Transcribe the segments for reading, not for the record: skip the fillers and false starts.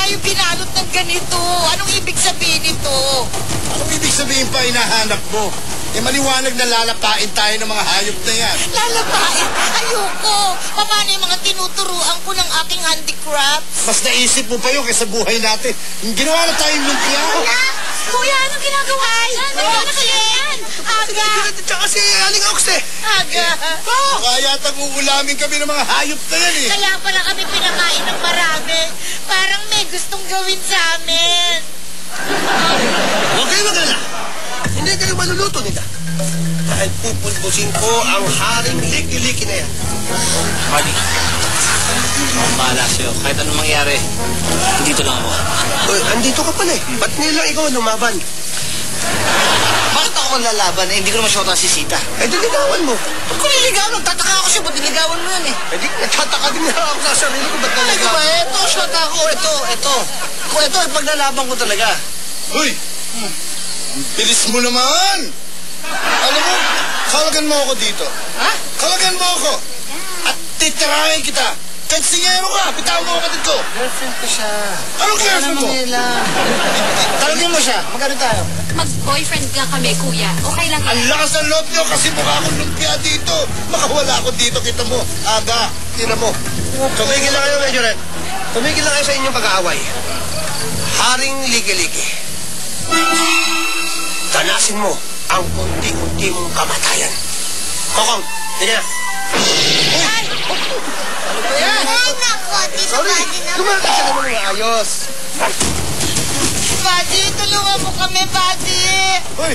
tayo binalot ng ganito? Anong ibig sabihin ito? Anong ibig sabihin pa hinahanap mo? Eh, maliwanag na lalapain tayo ng mga hayop na yan. Lalapain? Ayoko. Paano yung mga tinuturuan ko ng aking handicrafts? Mas naisip mo pa yun kaysa buhay natin. Ginawa na tayong lumpia. Kuya, anong ginagawa? Ano yan? Aga! Tsaka si Aling Ox eh. Aga! Kaya tag-uulamin kami ng mga hayop na yan eh. Kaya pala kami pinakain ng marami. Parang may gustong gawin sa amin. Huwag kayo magalala. Hindi kayo maluluto nila. Dahil pupulbusin ko ang haring liki-liki na yan. Buddy, ang bahala sa'yo. Kahit anong mangyari, dito lang ako. Andito ka pala eh. Ba't nilang ikaw lumaban? Bakit ako lalaban? Eh, hindi ko naman syota si Sita. Eh, diligawan mo. Ba't ko niligawan? Tataka ako siya. Ba't niligawan mo yan eh? Eh, di natataka din na ako sa sarili ko. Ba't Ay, naligawan? ba? Ito, syota ako. Ito. Kung ito, paglalaban ko talaga. Uy! Bilis mo naman! Alam mo, kalagan mo ako dito. Ha? Kalagan mo ako! At titirahin kita! Kansingero ka! Bitawan mo kapatid ko! Girlfriend ko siya. Anong girlfriend mo? Talagin mo siya. Magkano tayo? Mag-boyfriend nga kami, kuya. Okay lang Ang yan. lakas ng loob nyo kasi mukha akong lumpia dito. Makawala ako dito, kita mo. Aga, tira mo. Tumigil lang kayo, Medyo Red. Tumigil lang kayo sa inyong pag-aaway. Haring liki-liki. Tanasin mo ang unti-unti mong kamatayan. Kokong, tingnan. Ay, nako, Tito Sorry, Buddy naman. kumakit ka naman ng ayos. Buddy, tulungan mo kami, Buddy. Hoy!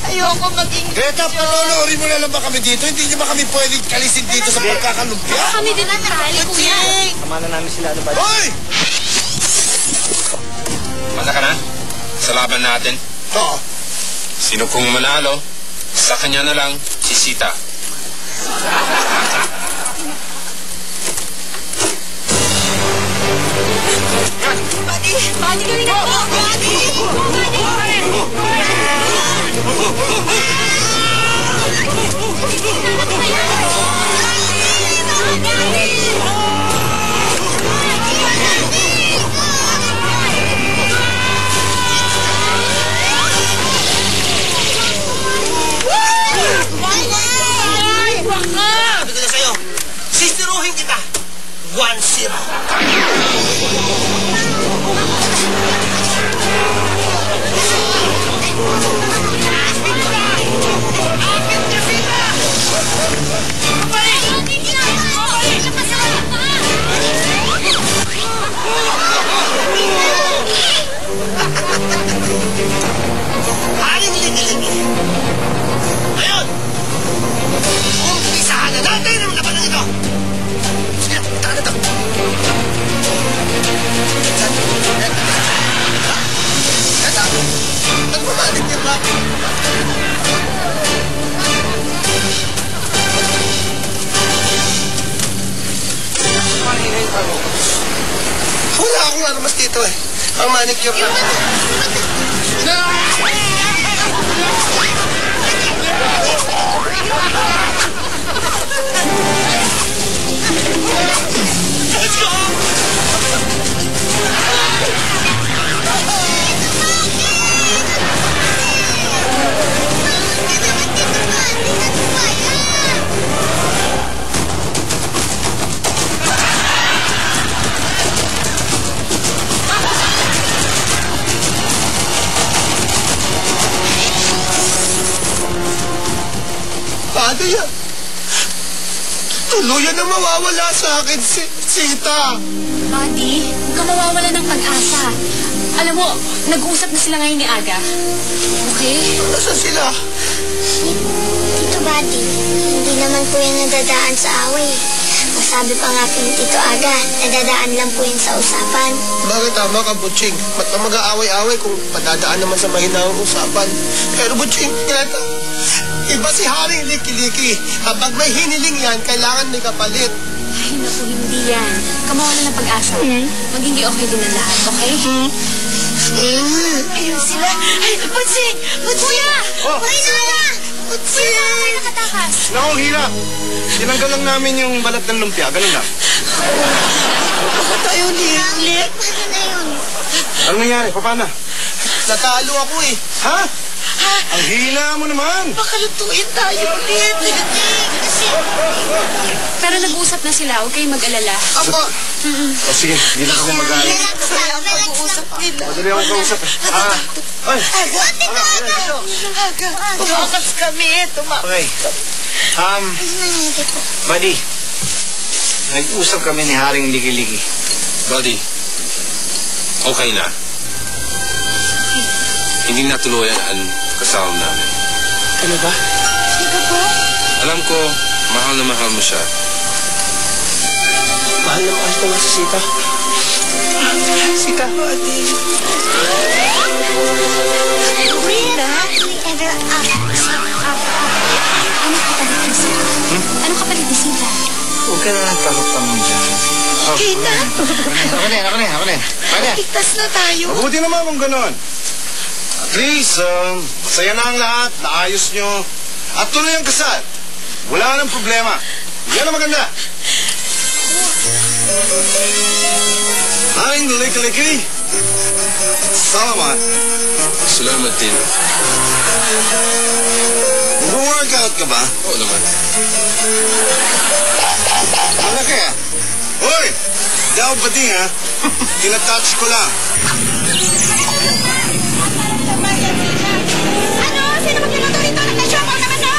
Ayoko maging... Greta, patulorin mo na lang ba kami dito? Hindi nyo ba kami pwedeng kalisin dito sa pagkakalumpia? Kami din ang nakali, kuya. Tama na namin sila. Ano ba? Hoy! Mata ka na? Sa laban natin. Oo. Sino pong manalo, sa kanya na lang si Sita. Buddy, galing ka po. Buddy! Sabi ko na sa'yo, sistiruhin kita. 1-0. Haring liki-liki. Ngayon, umpisahan na natin ang labanan ito. Sige, taka na ito. Eto, nagmamalit niya ba? Wala akong armas dito eh. Ang manicure lang. Let's go! Paano yan? Tuluyan na mawawala sa akin si Sita. Buddy, huwag ka mawawala ng pag-asa. Alam mo, nag-uusap na sila ngayon ni Aga. Okay? Nasaan sila? Tito Buddy, hindi naman po yan nadadaan sa away. Masabi pa nga kay Tito Aga, nadadaan lang po yan sa usapan. Bakit tama ka, Butching? Ba't ka mag-aaway-aaway kung padadaan naman sa mahinahong usapan? Pero Butching, Greta, iba si Haring Liki-Liki. Kapag may hiniling yan, kailangan may kapalit. Ay, naku, hindi yan. Kamawala ng pag-asa. Magiging okay din ang lahat, okay? Ayun sila. Ay, Butsing! Kuya! Kuya na! Butsing! Ay, nakatakas. Naku, Hira. Tinanggal lang namin yung balat ng lumpia. Ganun lang. Tayo, Lik. Ano na yun? Ano nangyari? Paano? Natalo ako eh. Ha? Ang hina mo naman. Baka lutuin tayo ulit. Pero nag-uusap na sila, huwag kayong mag-alala. Ako, O sige, hindi na kami mag-alit. kaya ang pag-uusap nila. Madali akong kausap. Ay, Aga, tumakas kami. Okay. Buddy, nag-usap kami ni Haring Liki-Liki. Buddy, okay na. Hindi natuloyan ang kasal namin. Ano ba? Alam ko, mahal na mahal mo siya. Mahal na mahal naman si Sita. Sita. Ano kapalit ni Sita? Huwag ka na nagpapapang mo dyan. Kita, Ako na. ligtas na tayo. mabuti naman kung ganon. At least, masaya na ang lahat, naayos nyo. At tuloy ang kasal. Wala nang problema. Yan ang maganda. Haring Liki-Liki. Salamat. Salamat din. Mag-workout ka ba? Oo naman. Ano kaya? Hoy! Daw pati ha? Tinatouch ko lang. Ano? Sino magluluto dito? Nagka-show naman na!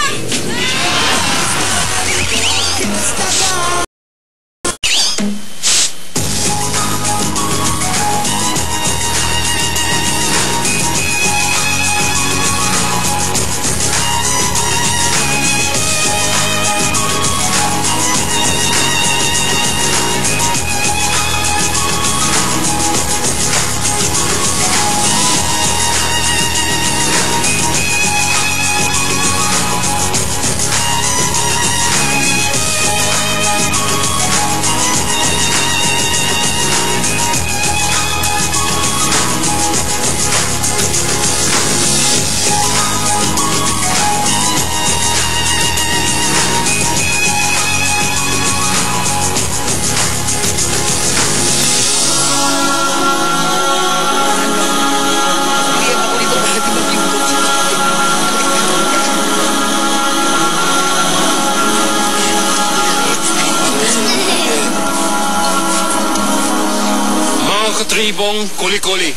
Tribong Kuli-Kuli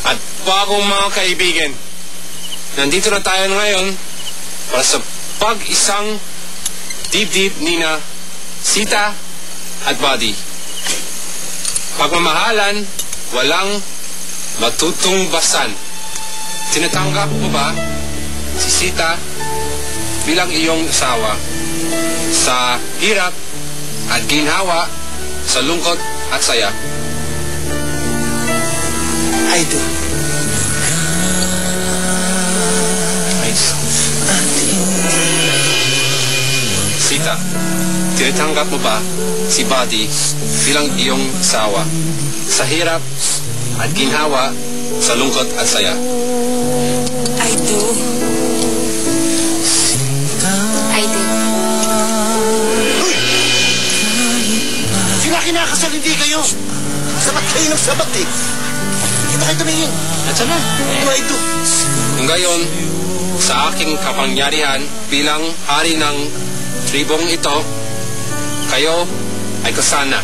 at bagong mga kaibigan. Nandito na tayo ngayon para sa pag-isang dibdib nina Sita at Buddy. Pagmamahalan, walang matutungbasan. Tinatanggap mo ba si Sita bilang iyong asawa sa hirap at ginhawa, sa lungkot at saya? I do. Sita, tinatanggap mo ba si Buddy bilang iyong asawa sa hirap at ginhawa, sa lungkot at saya? I do. I do. Sila kinakasal, hindi kayo. Sabat kayo ng sabat eh. Kita kayo tumingin. At sana? I do. Ngayon, sa aking kapangyarihan bilang hari ng tribong ito, kayo ay kasana.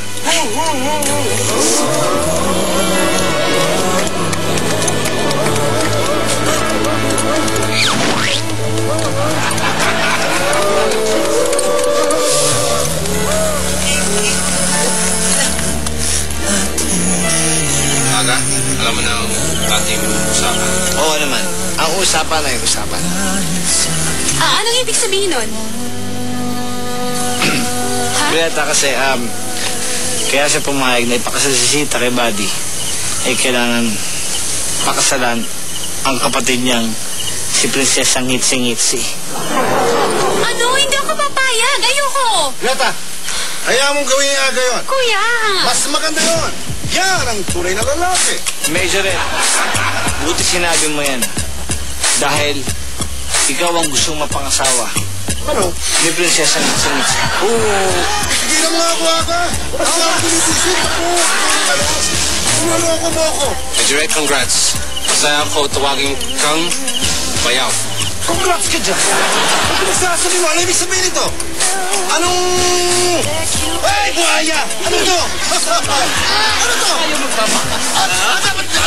Aga, alam mo na ang ating usapan. Oo naman. Ang usapan ay usapan. Anong ibig sabihin nun? Greta kasi, kaya siya pumayag na ipakasal si Sita kay Buddy. Eh, kailangan pakasalan ang kapatid niyang si Prinsesa Ngitsi-Ngitsi. Ano? Hindi ako papayag. Ayoko. Greta, kaya mong gawin yung aga yun. Kuya. Mas maganda yun. Yan ang tunay na lalaki. Major Ed, buti sinabi mo yan. Dahil ikaw ang gustong mapangasawa Ano? ni Prinsesa Ngitsi-Ngitsi. Oo. Hindi lang mga aga. Basta ang pinisisip ko. Naloko mo ako. Direk, congrats. Masaya ako tawagin kang bayaw. Congrats ka dyan. Ano nagsasabi mo? Ano ibig sabihin nito? Anong... Hey, buhaya! Ano to? Ano to?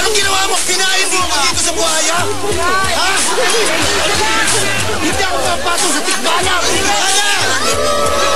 Anong ginawa mo? Pinain mo ako dito sa buhaya? Ha? Hindi ako papatong sa tikbalang! Ano?